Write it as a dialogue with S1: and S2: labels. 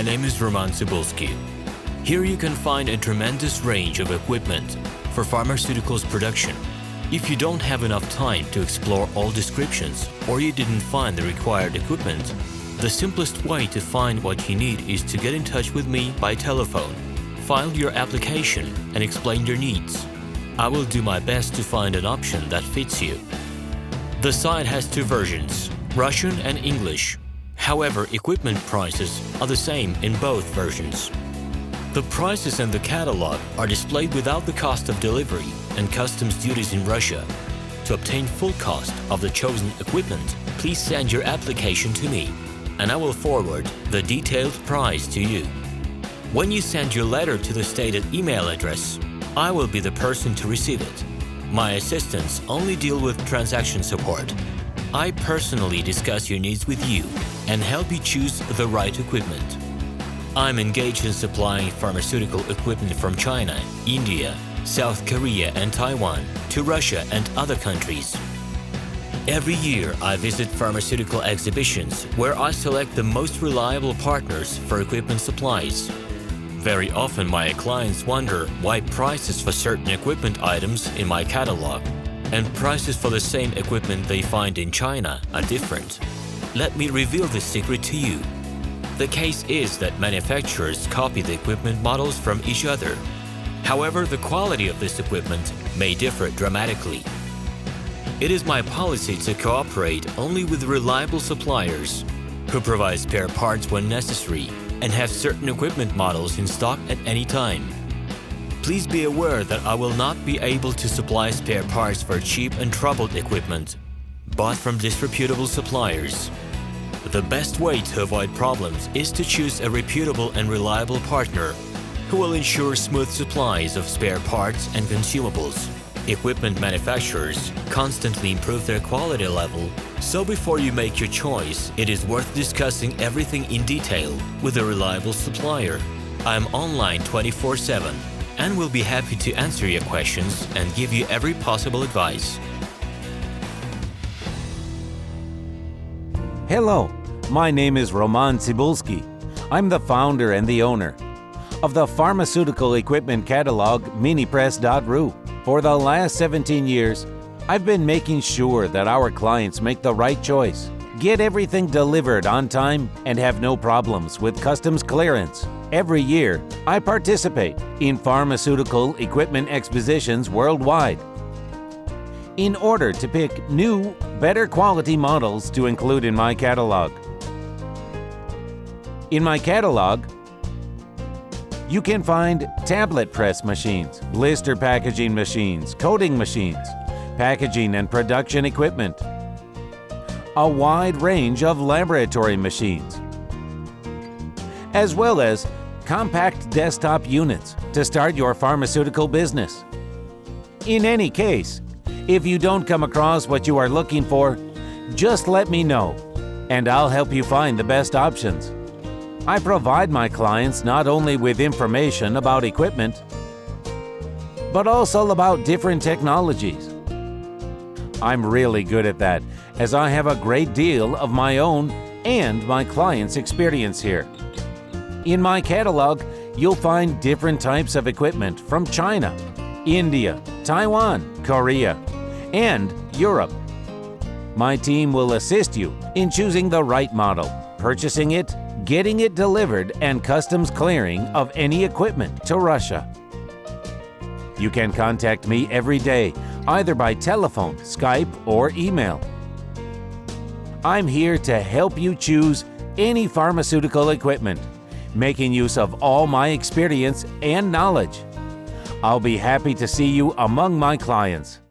S1: My name is RomanTsibulsky. Here you can find a tremendous range of equipment for pharmaceuticals production. If you don't have enough time to explore all descriptions or you didn't find the required equipment, the simplest way to find what you need is to get in touch with me by telephone, file your application and explain your needs. I will do my best to find an option that fits you. The site has two versions, Russian and English. However, equipment prices are the same in both versions. The prices and the catalog are displayed without the cost of delivery and customs duties in Russia. To obtain full cost of the chosen equipment, please send your application to me, and I will forward the detailed price to you. When you send your letter to the stated email address, I will be the person to receive it. My assistants only deal with transaction support. I personally discuss your needs with you and help you choose the right equipment. I'm engaged in supplying pharmaceutical equipment from China, India, South Korea and Taiwan to Russia and other countries. Every year I visit pharmaceutical exhibitions where I select the most reliable partners for equipment supplies. Very often my clients wonder why prices for certain equipment items in my catalog and prices for the same equipment they find in China are different. Let me reveal this secret to you. The case is that manufacturers copy the equipment models from each other. However, the quality of this equipment may differ dramatically. It is my policy to cooperate only with reliable suppliers who provide spare parts when necessary and have certain equipment models in stock at any time. Please be aware that I will not be able to supply spare parts for cheap and troubled equipment bought from disreputable suppliers. The best way to avoid problems is to choose a reputable and reliable partner who will ensure smooth supplies of spare parts and consumables. Equipment manufacturers constantly improve their quality level, so before you make your choice, it is worth discussing everything in detail with a reliable supplier. I am online 24/7 and will be happy to answer your questions and give you every possible advice.
S2: Hello, my name is RomanTsibulsky. I'm the founder and the owner of the pharmaceutical equipment catalog Minipress.ru. For the last 17 years, I've been making sure that our clients make the right choice, get everything delivered on time, and have no problems with customs clearance. Every year, I participate in pharmaceutical equipment expositions worldwide in order to pick new, better quality models to include in my catalog. In my catalog, you can find tablet press machines, blister packaging machines, coating machines, packaging and production equipment, a wide range of laboratory machines, as well as compact desktop units to start your pharmaceutical business. In any case, if you don't come across what you are looking for, just let me know, and I'll help you find the best options. I provide my clients not only with information about equipment, but also about different technologies. I'm really good at that, as I have a great deal of my own and my clients' experience here. In my catalog, you'll find different types of equipment from China, India, Taiwan, Korea, and Europe. My team will assist you in choosing the right model, purchasing it, getting it delivered, and customs clearing of any equipment to Russia. You can contact me every day, either by telephone, Skype, or email. I'm here to help you choose any pharmaceutical equipment, making use of all my experience and knowledge. I'll be happy to see you among my clients.